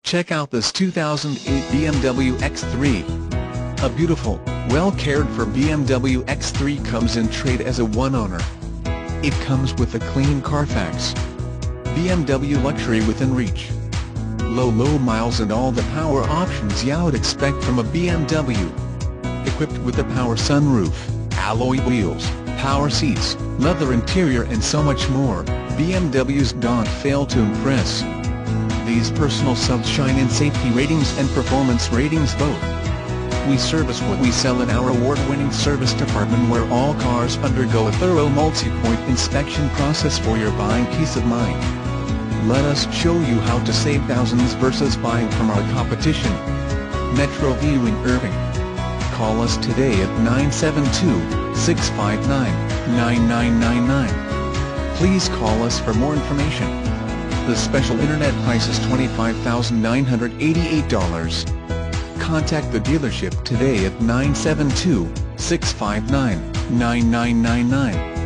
Check out this 2008 BMW X3. A beautiful, well-cared-for BMW X3 comes in trade as a one-owner. It comes with a clean Carfax. BMW luxury within reach. Low miles and all the power options you'd expect from a BMW. Equipped with a power sunroof, alloy wheels, power seats, leather interior and so much more, BMWs don't fail to impress. These personal subs shine in safety ratings and performance ratings both. We service what we sell in our award-winning service department, where all cars undergo a thorough multi-point inspection process for your buying peace of mind. Let us show you how to save thousands versus buying from our competition. Metro View in Irving. Call us today at 972-659-9999. Please call us for more information. The special internet price is $25,988. Contact the dealership today at 972-659-9999.